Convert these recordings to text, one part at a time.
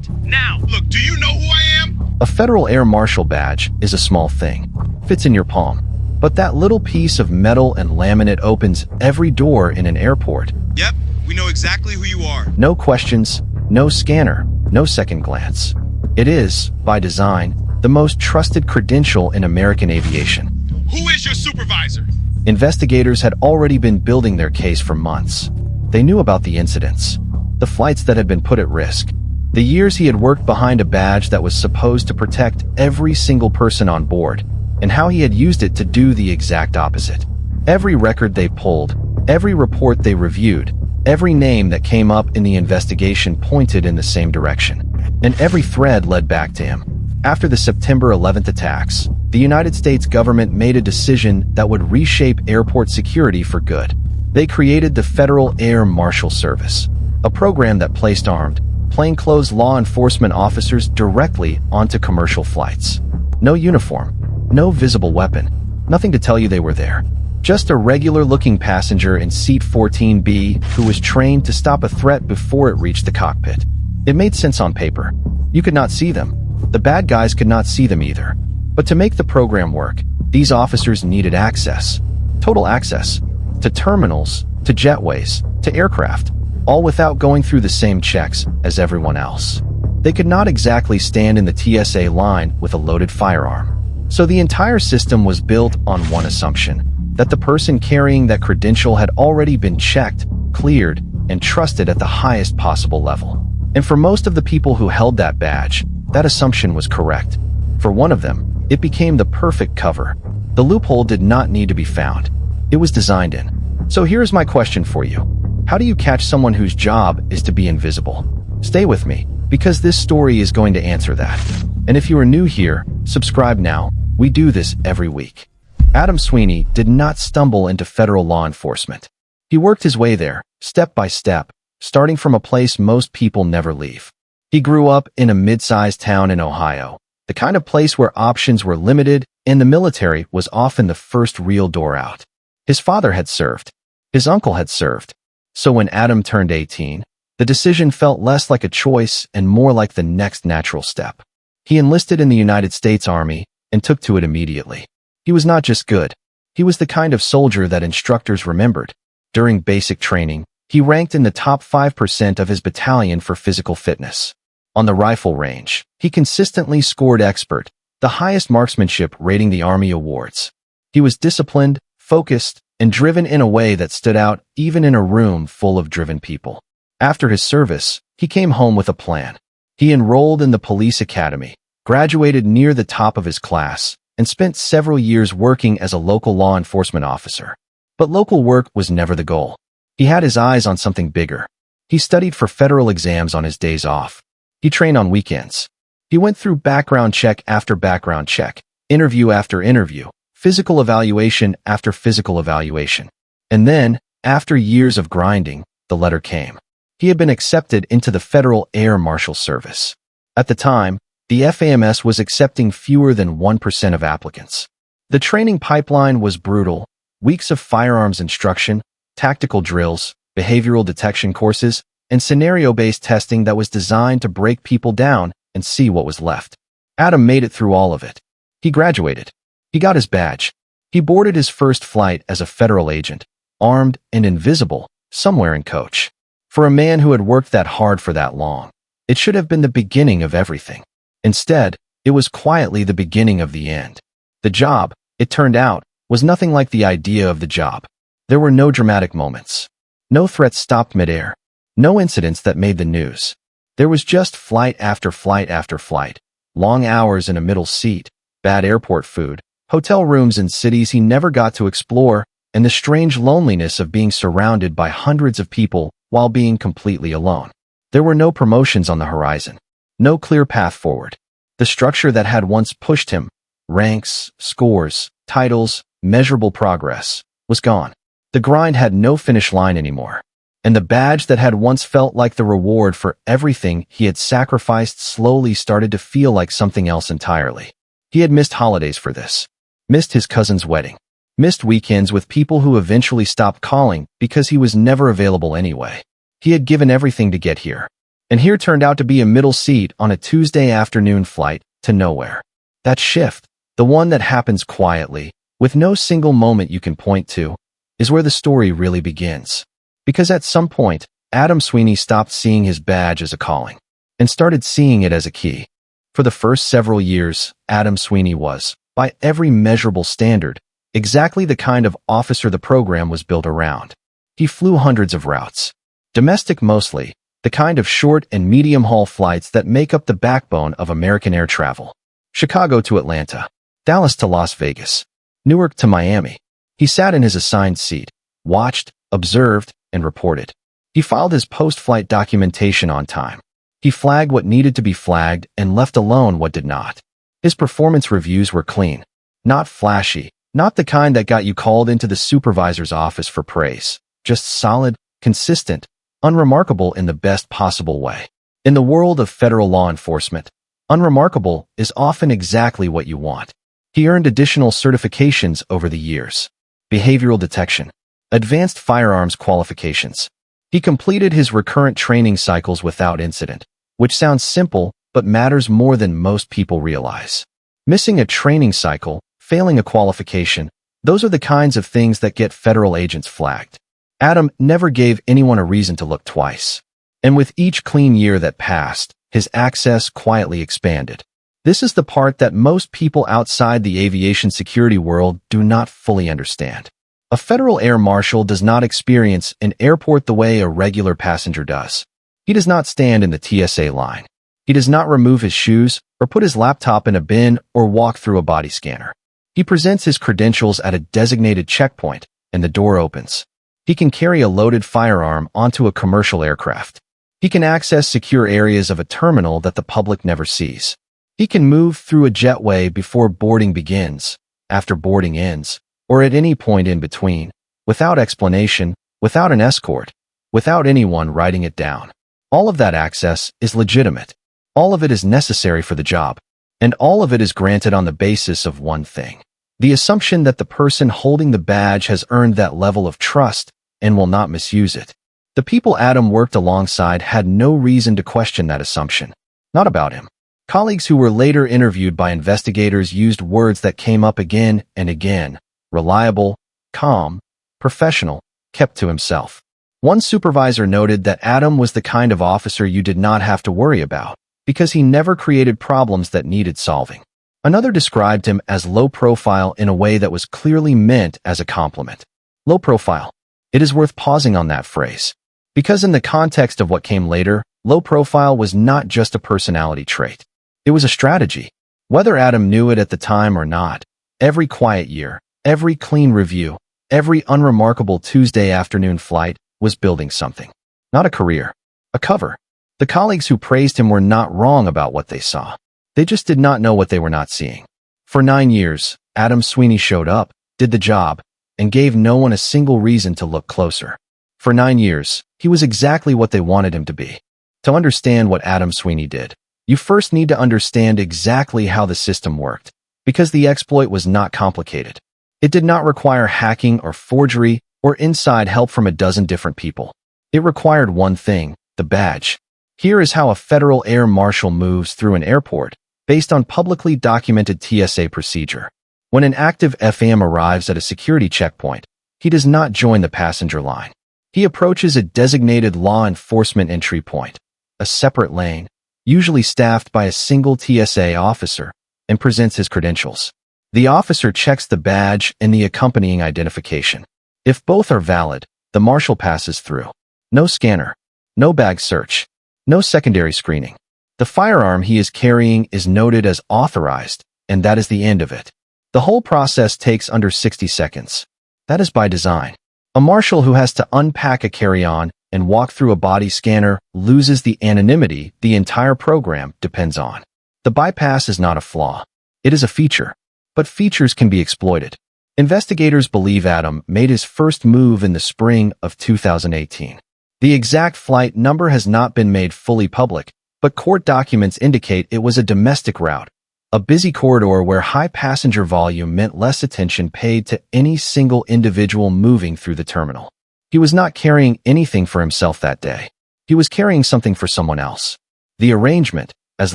it. Now! Look, do you know who I am? A Federal Air Marshal badge is a small thing. Fits in your palm. But that little piece of metal and laminate opens every door in an airport. Yep, we know exactly who you are. No questions, no scanner, no second glance. It is, by design, the most trusted credential in American aviation. Who is your supervisor? Investigators had already been building their case for months. They knew about the incidents, the flights that had been put at risk, the years he had worked behind a badge that was supposed to protect every single person on board, and how he had used it to do the exact opposite. Every record they pulled, every report they reviewed, every name that came up in the investigation pointed in the same direction, and every thread led back to him. After the September 11th attacks, the United States government made a decision that would reshape airport security for good. They created the Federal Air Marshal Service, a program that placed armed, plainclothes law enforcement officers directly onto commercial flights. No uniform, no visible weapon, nothing to tell you they were there. Just a regular-looking passenger in seat 14B who was trained to stop a threat before it reached the cockpit. It made sense on paper. You could not see them. The bad guys could not see them either. But to make the program work, these officers needed access. Total access. To terminals, to jetways, to aircraft, all without going through the same checks as everyone else. They could not exactly stand in the TSA line with a loaded firearm. So the entire system was built on one assumption, that the person carrying that credential had already been checked, cleared, and trusted at the highest possible level. And for most of the people who held that badge, that assumption was correct. For one of them, it became the perfect cover. The loophole did not need to be found. It was designed in. So here's my question for you. How do you catch someone whose job is to be invisible? Stay with me, because this story is going to answer that. And if you are new here, subscribe now. We do this every week. Adam Sweeney did not stumble into federal law enforcement. He worked his way there, step by step, starting from a place most people never leave. He grew up in a mid-sized town in Ohio, the kind of place where options were limited and the military was often the first real door out. His father had served. His uncle had served. So when Adam turned 18, the decision felt less like a choice and more like the next natural step. He enlisted in the United States Army and took to it immediately. He was not just good. He was the kind of soldier that instructors remembered. During basic training, he ranked in the top 5% of his battalion for physical fitness. On the rifle range, he consistently scored expert, the highest marksmanship rating the Army awards. He was disciplined, focused, and driven in a way that stood out even in a room full of driven people. After his service, he came home with a plan. He enrolled in the police academy, graduated near the top of his class, and spent several years working as a local law enforcement officer. But local work was never the goal. He had his eyes on something bigger. He studied for federal exams on his days off. He trained on weekends. He went through background check after background check, interview after interview, physical evaluation after physical evaluation. And then, after years of grinding, the letter came. He had been accepted into the Federal Air Marshal Service. At the time, the FAMS was accepting fewer than 1% of applicants. The training pipeline was brutal. Weeks of firearms instruction, tactical drills, behavioral detection courses, and scenario-based testing that was designed to break people down and see what was left. Adam made it through all of it. He graduated. He got his badge. He boarded his first flight as a federal agent, armed and invisible, somewhere in coach. For a man who had worked that hard for that long, it should have been the beginning of everything. Instead, it was quietly the beginning of the end. The job, it turned out, was nothing like the idea of the job. There were no dramatic moments. No threats stopped midair. No incidents that made the news. There was just flight after flight after flight, long hours in a middle seat, bad airport food, hotel rooms in cities he never got to explore, and the strange loneliness of being surrounded by hundreds of people while being completely alone. There were no promotions on the horizon. No clear path forward. The structure that had once pushed him, ranks, scores, titles, measurable progress, was gone. The grind had no finish line anymore. And the badge that had once felt like the reward for everything he had sacrificed slowly started to feel like something else entirely. He had missed holidays for this. Missed his cousin's wedding. Missed weekends with people who eventually stopped calling because he was never available anyway. He had given everything to get here. And here turned out to be a middle seat on a Tuesday afternoon flight to nowhere. That shift, the one that happens quietly, with no single moment you can point to, is where the story really begins. Because at some point, Adam Sweeney stopped seeing his badge as a calling and started seeing it as a key. For the first several years, Adam Sweeney was, by every measurable standard, exactly the kind of officer the program was built around. He flew hundreds of routes, domestic mostly, the kind of short and medium-haul flights that make up the backbone of American air travel. Chicago to Atlanta, Dallas to Las Vegas, Newark to Miami. He sat in his assigned seat, watched, observed, and reported. He filed his post-flight documentation on time. He flagged what needed to be flagged and left alone what did not. His performance reviews were clean, not flashy, not the kind that got you called into the supervisor's office for praise, just solid, consistent, unremarkable in the best possible way. In the world of federal law enforcement, unremarkable is often exactly what you want. He earned additional certifications over the years. Behavioral detection, advanced firearms qualifications. He completed his recurrent training cycles without incident, which sounds simple but matters more than most people realize. Missing a training cycle, failing a qualification, those are the kinds of things that get federal agents flagged. Adam never gave anyone a reason to look twice. And with each clean year that passed, his access quietly expanded. This is the part that most people outside the aviation security world do not fully understand. A Federal Air Marshal does not experience an airport the way a regular passenger does. He does not stand in the TSA line. He does not remove his shoes or put his laptop in a bin or walk through a body scanner. He presents his credentials at a designated checkpoint, and the door opens. He can carry a loaded firearm onto a commercial aircraft. He can access secure areas of a terminal that the public never sees. He can move through a jetway before boarding begins, after boarding ends, or at any point in between, without explanation, without an escort, without anyone writing it down. All of that access is legitimate. All of it is necessary for the job. And all of it is granted on the basis of one thing: the assumption that the person holding the badge has earned that level of trust and will not misuse it. The people Adam worked alongside had no reason to question that assumption. Not about him. Colleagues who were later interviewed by investigators used words that came up again and again: reliable, calm, professional, kept to himself. One supervisor noted that Adam was the kind of officer you did not have to worry about, because he never created problems that needed solving. Another described him as low profile in a way that was clearly meant as a compliment. Low profile. It is worth pausing on that phrase, because in the context of what came later, low profile was not just a personality trait. It was a strategy. Whether Adam knew it at the time or not, every quiet year, every clean review, every unremarkable Tuesday afternoon flight was building something. Not a career, a cover. The colleagues who praised him were not wrong about what they saw. They just did not know what they were not seeing. For 9 years, Adam Sweeney showed up, did the job, and gave no one a single reason to look closer. For 9 years, he was exactly what they wanted him to be. To understand what Adam Sweeney did, you first need to understand exactly how the system worked, because the exploit was not complicated. It did not require hacking or forgery or inside help from a dozen different people. It required one thing: the badge. Here is how a Federal Air Marshal moves through an airport, based on publicly documented TSA procedure. When an active FAM arrives at a security checkpoint, he does not join the passenger line. He approaches a designated law enforcement entry point, a separate lane, usually staffed by a single TSA officer, and presents his credentials. The officer checks the badge and the accompanying identification. If both are valid, the marshal passes through. No scanner, no bag search, no secondary screening. The firearm he is carrying is noted as authorized, and that is the end of it. The whole process takes under 60 seconds. That is by design. A marshal who has to unpack a carry-on and walk through a body scanner loses the anonymity the entire program depends on. The bypass is not a flaw. It is a feature. But features can be exploited. Investigators believe Adam made his first move in the spring of 2018. The exact flight number has not been made fully public, but court documents indicate it was a domestic route, a busy corridor where high passenger volume meant less attention paid to any single individual moving through the terminal. He was not carrying anything for himself that day. He was carrying something for someone else. The arrangement, as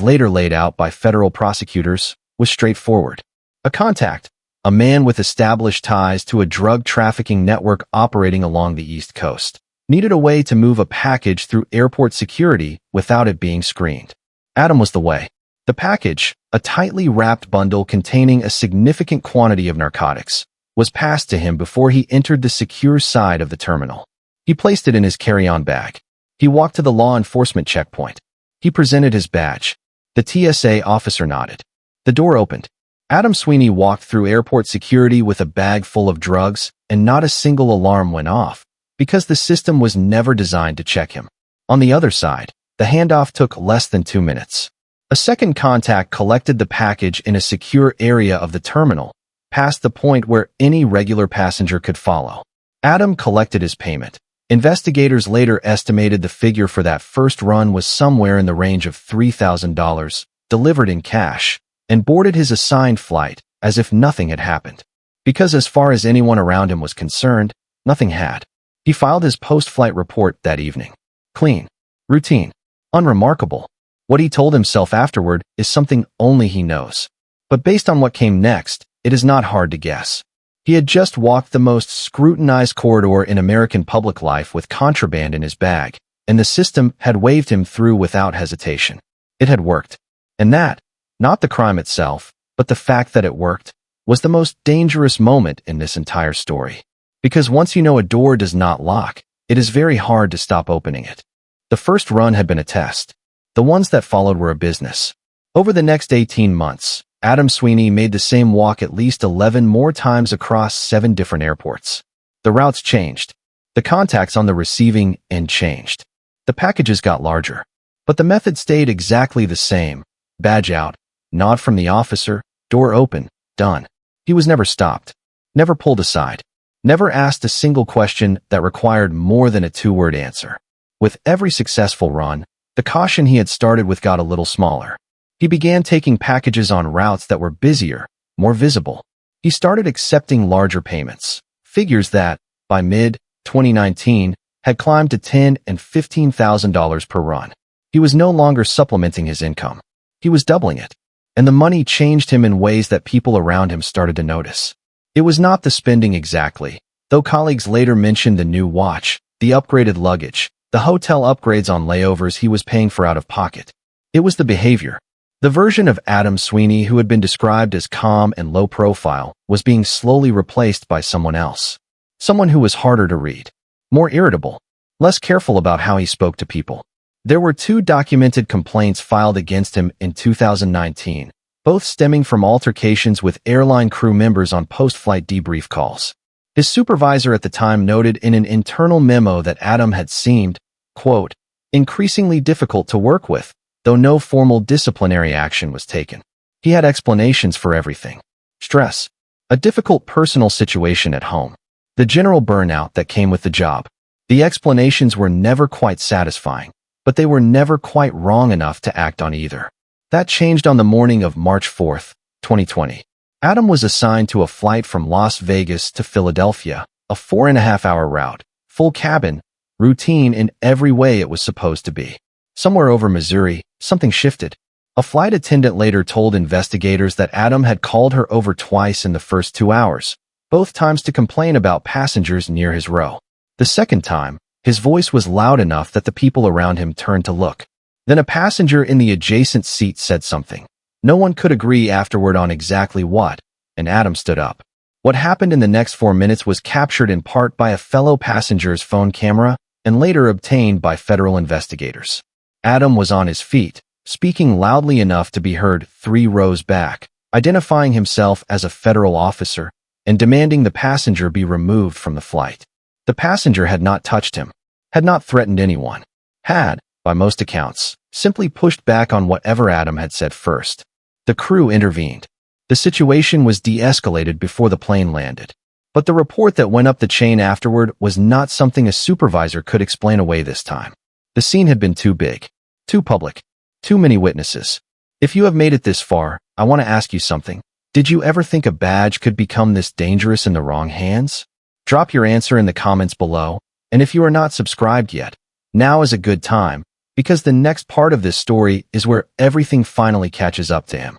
later laid out by federal prosecutors, was straightforward. A contact, a man with established ties to a drug trafficking network operating along the East Coast, needed a way to move a package through airport security without it being screened. Adam was the way. The package, a tightly wrapped bundle containing a significant quantity of narcotics, was passed to him before he entered the secure side of the terminal. He placed it in his carry-on bag. He walked to the law enforcement checkpoint. He presented his badge. The TSA officer nodded. The door opened. Adam Sweeney walked through airport security with a bag full of drugs, and not a single alarm went off, because the system was never designed to check him. On the other side, the handoff took less than 2 minutes. A second contact collected the package in a secure area of the terminal, past the point where any regular passenger could follow. Adam collected his payment. Investigators later estimated the figure for that first run was somewhere in the range of $3,000, delivered in cash, and boarded his assigned flight as if nothing had happened. Because as far as anyone around him was concerned, nothing had. He filed his post-flight report that evening. Clean. Routine. Unremarkable. What he told himself afterward is something only he knows. But based on what came next, it is not hard to guess. He had just walked the most scrutinized corridor in American public life with contraband in his bag, and the system had waved him through without hesitation. It had worked. And that, not the crime itself, but the fact that it worked, was the most dangerous moment in this entire story. Because once you know a door does not lock, it is very hard to stop opening it. The first run had been a test. The ones that followed were a business. Over the next 18 months, Adam Sweeney made the same walk at least 11 more times across 7 different airports. The routes changed. The contacts on the receiving end changed. The packages got larger. But the method stayed exactly the same. Badge out, nod from the officer, door open, done. He was never stopped. Never pulled aside. Never asked a single question that required more than a 2-word answer. With every successful run, the caution he had started with got a little smaller. He began taking packages on routes that were busier, more visible. He started accepting larger payments, figures that, by mid-2019, had climbed to $10,000 and $15,000 per run. He was no longer supplementing his income. He was doubling it. And the money changed him in ways that people around him started to notice. It was not the spending exactly, though colleagues later mentioned the new watch, the upgraded luggage, the hotel upgrades on layovers he was paying for out of pocket. It was the behavior. The version of Adam Sweeney who had been described as calm and low profile was being slowly replaced by someone else. Someone who was harder to read. More irritable. Less careful about how he spoke to people. There were 2 documented complaints filed against him in 2019, both stemming from altercations with airline crew members on post-flight debrief calls. His supervisor at the time noted in an internal memo that Adam had seemed, quote, increasingly difficult to work with, though no formal disciplinary action was taken. He had explanations for everything. Stress. A difficult personal situation at home. The general burnout that came with the job. The explanations were never quite satisfying, but they were never quite wrong enough to act on either. That changed on the morning of March 4, 2020. Adam was assigned to a flight from Las Vegas to Philadelphia, a 4.5-hour route, full cabin, routine in every way it was supposed to be. Somewhere over Missouri, something shifted. A flight attendant later told investigators that Adam had called her over twice in the first 2 hours, both times to complain about passengers near his row. The second time, his voice was loud enough that the people around him turned to look. Then a passenger in the adjacent seat said something. No one could agree afterward on exactly what, and Adam stood up. What happened in the next 4 minutes was captured in part by a fellow passenger's phone camera and later obtained by federal investigators. Adam was on his feet, speaking loudly enough to be heard 3 rows back, identifying himself as a federal officer and demanding the passenger be removed from the flight. The passenger had not touched him, had not threatened anyone, had, by most accounts, simply pushed back on whatever Adam had said first. The crew intervened. The situation was de-escalated before the plane landed. But the report that went up the chain afterward was not something a supervisor could explain away this time. The scene had been too big, too public, too many witnesses. If you have made it this far, I want to ask you something. Did you ever think a badge could become this dangerous in the wrong hands? Drop your answer in the comments below, and if you are not subscribed yet, Now is a good time, because the next part of this story is where everything finally catches up to him.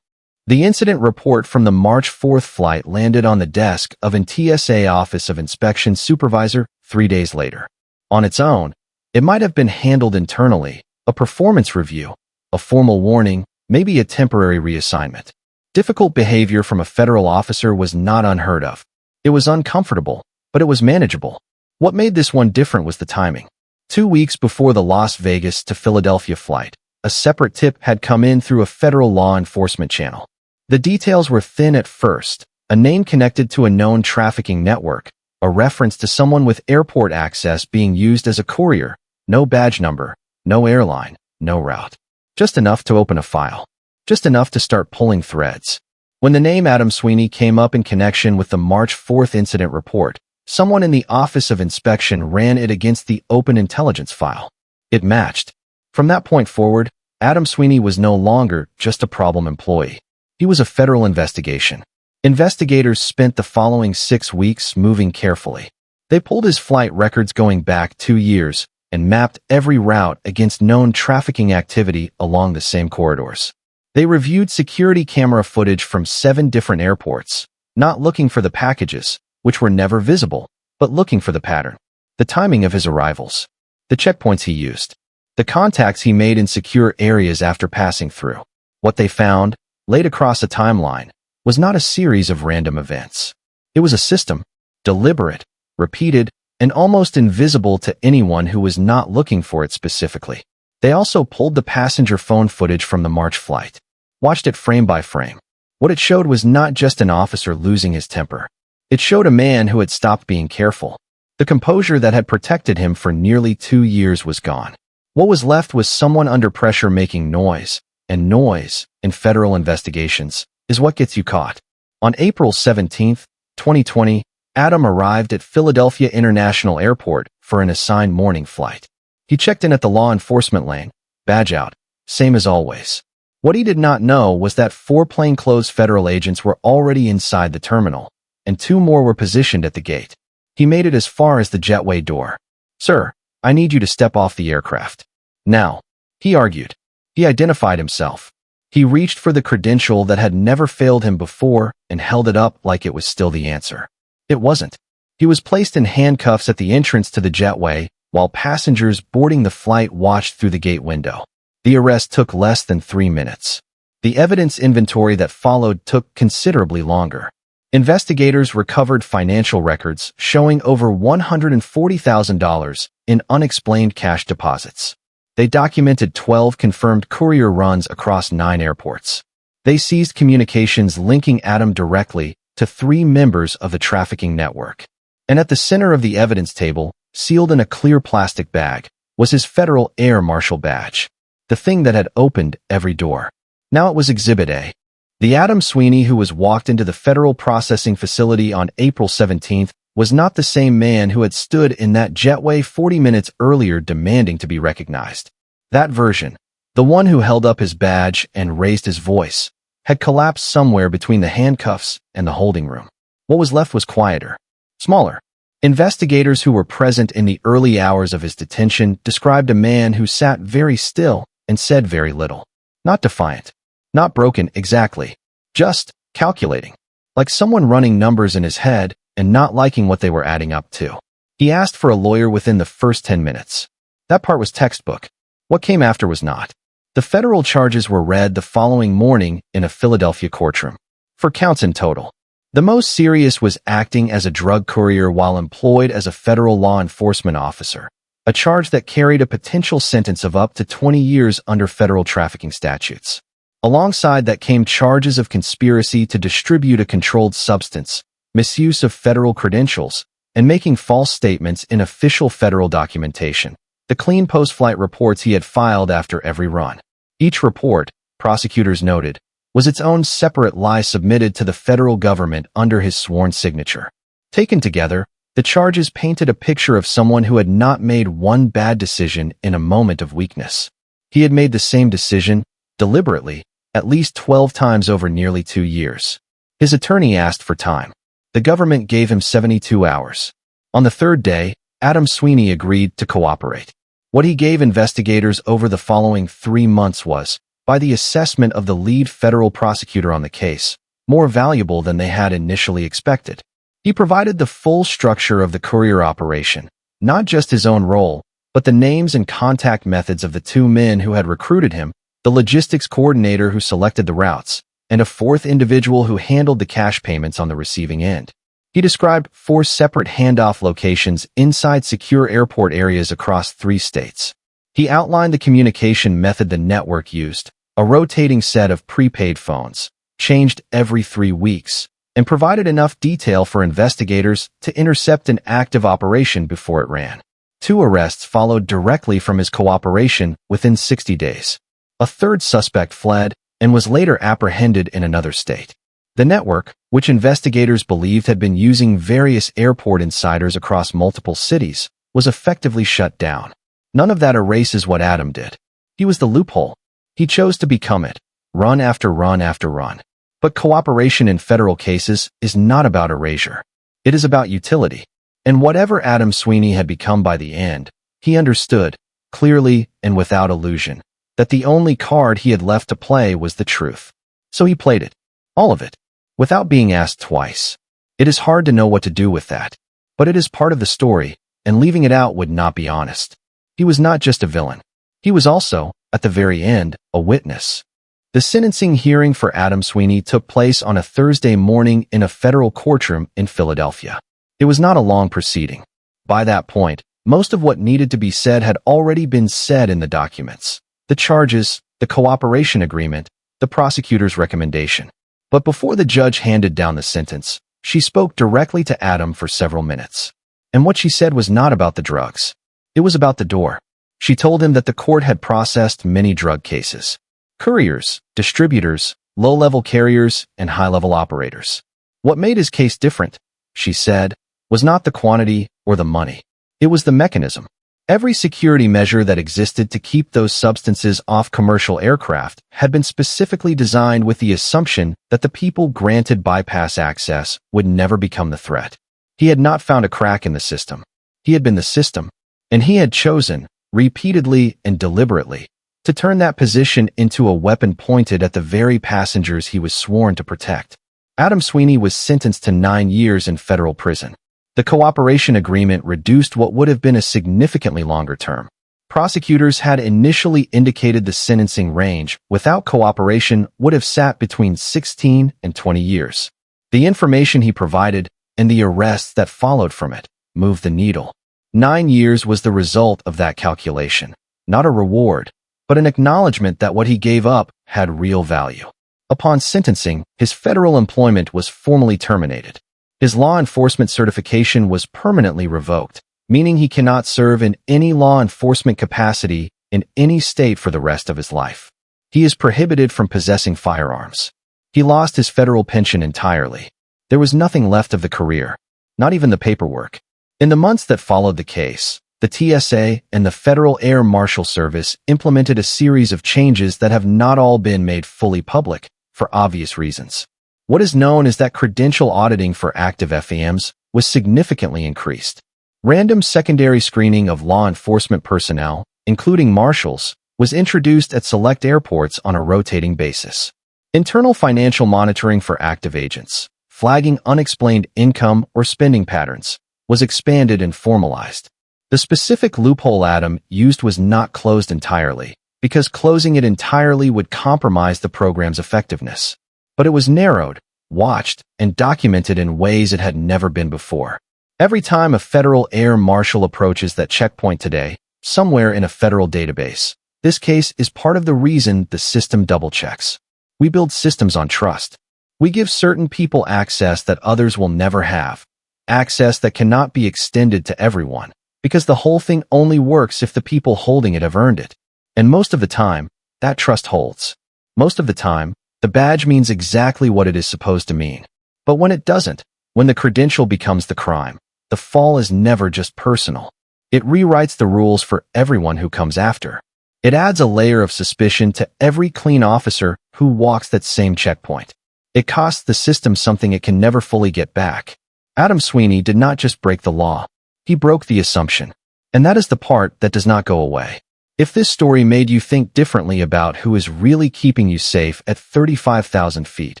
The incident report from the March 4th flight landed on the desk of an TSA Office of Inspection supervisor 3 days later. On its own, it might have been handled internally, a performance review, a formal warning, maybe a temporary reassignment. Difficult behavior from a federal officer was not unheard of. It was uncomfortable, but it was manageable. What made this one different was the timing. 2 weeks before the Las Vegas to Philadelphia flight, a separate tip had come in through a federal law enforcement channel. The details were thin at first, a name connected to a known trafficking network, a reference to someone with airport access being used as a courier, no badge number, no airline, no route. Just enough to open a file. Just enough to start pulling threads. When the name Adam Sweeney came up in connection with the March 4th incident report, someone in the Office of Inspection ran it against the open intelligence file. It matched. From that point forward, Adam Sweeney was no longer just a problem employee. He was a federal investigation. Investigators spent the following 6 weeks moving carefully. They pulled his flight records going back 2 years and mapped every route against known trafficking activity along the same corridors. They reviewed security camera footage from 7 different airports, not looking for the packages, which were never visible, but looking for the pattern, the timing of his arrivals, the checkpoints he used, the contacts he made in secure areas after passing through. What they found, laid across a timeline, was not a series of random events. It was a system, deliberate, repeated, and almost invisible to anyone who was not looking for it specifically. They also pulled the passenger phone footage from the March flight, watched it frame by frame. What it showed was not just an officer losing his temper. It showed a man who had stopped being careful. The composure that had protected him for nearly 2 years was gone. What was left was someone under pressure making noise, and noise, in federal investigations, is what gets you caught. On April 17, 2020, Adam arrived at Philadelphia International Airport for an assigned morning flight. He checked in at the law enforcement lane, badge out, same as always. What he did not know was that 4 plainclothes federal agents were already inside the terminal, and 2 more were positioned at the gate. He made it as far as the jetway door. "Sir, I need you to step off the aircraft now," he argued. He identified himself. He reached for the credential that had never failed him before and held it up like it was still the answer. It wasn't. He was placed in handcuffs at the entrance to the jetway, while passengers boarding the flight watched through the gate window. The arrest took less than 3 minutes. The evidence inventory that followed took considerably longer. Investigators recovered financial records showing over $140,000 in unexplained cash deposits. They documented 12 confirmed courier runs across 9 airports. They seized communications linking Adam directly to 3 members of the trafficking network. And at the center of the evidence table, sealed in a clear plastic bag, was his Federal Air Marshal badge, the thing that had opened every door. Now it was Exhibit A. The Adam Sweeney who was walked into the federal processing facility on April 17th was not the same man who had stood in that jetway 40 minutes earlier demanding to be recognized. That version, the one who held up his badge and raised his voice, had collapsed somewhere between the handcuffs and the holding room. What was left was quieter, smaller. Investigators who were present in the early hours of his detention described a man who sat very still and said very little. Not defiant, not broken exactly, just calculating, like someone running numbers in his head and not liking what they were adding up to. He asked for a lawyer within the first 10 minutes. That part was textbook. What came after was not. The federal charges were read the following morning in a Philadelphia courtroom. 4 counts in total. The most serious was acting as a drug courier while employed as a federal law enforcement officer, a charge that carried a potential sentence of up to 20 years under federal trafficking statutes. Alongside that came charges of conspiracy to distribute a controlled substance, misuse of federal credentials, and making false statements in official federal documentation, the clean post-flight reports he had filed after every run. Each report, prosecutors noted, was its own separate lie submitted to the federal government under his sworn signature. Taken together, the charges painted a picture of someone who had not made one bad decision in a moment of weakness. He had made the same decision, deliberately, at least 12 times over nearly 2 years. His attorney asked for time. The government gave him 72 hours. On the 3rd day, Adam Sweeney agreed to cooperate. What he gave investigators over the following 3 months was, by the assessment of the lead federal prosecutor on the case, more valuable than they had initially expected. He provided the full structure of the courier operation, not just his own role, but the names and contact methods of the 2 men who had recruited him, the logistics coordinator who selected the routes, and a 4th individual who handled the cash payments on the receiving end. He described 4 separate handoff locations inside secure airport areas across 3 states. He outlined the communication method the network used, a rotating set of prepaid phones, changed every 3 weeks, and provided enough detail for investigators to intercept an active operation before it ran. 2 arrests followed directly from his cooperation within 60 days. A 3rd suspect fled and was later apprehended in another state. The network, which investigators believed had been using various airport insiders across multiple cities, was effectively shut down. None of that erases what Adam did. He was the loophole. He chose to become it, run after run after run. But cooperation in federal cases is not about erasure. It is about utility. And whatever Adam Sweeney had become by the end, he understood, clearly and without illusion, that the only card he had left to play was the truth. So he played it. All of it. Without being asked twice. It is hard to know what to do with that. But it is part of the story, and leaving it out would not be honest. He was not just a villain. He was also, at the very end, a witness. The sentencing hearing for Adam Sweeney took place on a Thursday morning in a federal courtroom in Philadelphia. It was not a long proceeding. By that point, most of what needed to be said had already been said in the documents. The charges, the cooperation agreement, the prosecutor's recommendation. But before the judge handed down the sentence, she spoke directly to Adam for several minutes. And what she said was not about the drugs. It was about the door. She told him that the court had processed many drug cases. Couriers, distributors, low-level carriers, and high-level operators. What made his case different, she said, was not the quantity or the money. It was the mechanism. Every security measure that existed to keep those substances off commercial aircraft had been specifically designed with the assumption that the people granted bypass access would never become the threat. He had not found a crack in the system. He had been the system, and he had chosen, repeatedly and deliberately, to turn that position into a weapon pointed at the very passengers he was sworn to protect. Adam Sweeney was sentenced to 9 years in federal prison. The cooperation agreement reduced what would have been a significantly longer term. Prosecutors had initially indicated the sentencing range without cooperation would have sat between 16 and 20 years. The information he provided and the arrests that followed from it moved the needle. 9 years was the result of that calculation, not a reward, but an acknowledgement that what he gave up had real value. Upon sentencing, his federal employment was formally terminated. His law enforcement certification was permanently revoked, meaning he cannot serve in any law enforcement capacity in any state for the rest of his life. He is prohibited from possessing firearms. He lost his federal pension entirely. There was nothing left of the career, not even the paperwork. In the months that followed the case, the TSA and the Federal Air Marshal Service implemented a series of changes that have not all been made fully public, for obvious reasons. What is known is that credential auditing for active FAMs was significantly increased. Random secondary screening of law enforcement personnel, including marshals, was introduced at select airports on a rotating basis. Internal financial monitoring for active agents, flagging unexplained income or spending patterns, was expanded and formalized. The specific loophole Adam used was not closed entirely, because closing it entirely would compromise the program's effectiveness. But it was narrowed, watched, and documented in ways it had never been before. Every time a Federal Air Marshal approaches that checkpoint today, somewhere in a federal database, this case is part of the reason the system double-checks. We build systems on trust. We give certain people access that others will never have, access that cannot be extended to everyone, because the whole thing only works if the people holding it have earned it. And most of the time, that trust holds. Most of the time, the badge means exactly what it is supposed to mean. But when it doesn't, when the credential becomes the crime, the fall is never just personal. It rewrites the rules for everyone who comes after. It adds a layer of suspicion to every clean officer who walks that same checkpoint. It costs the system something it can never fully get back. Adam Sweeney did not just break the law. He broke the assumption. And that is the part that does not go away. If this story made you think differently about who is really keeping you safe at 35,000 feet,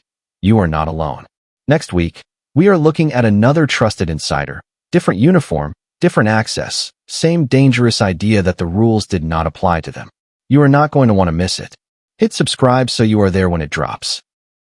you are not alone. Next week, we are looking at another trusted insider. Different uniform, different access, same dangerous idea that the rules did not apply to them. You are not going to want to miss it. Hit subscribe so you are there when it drops.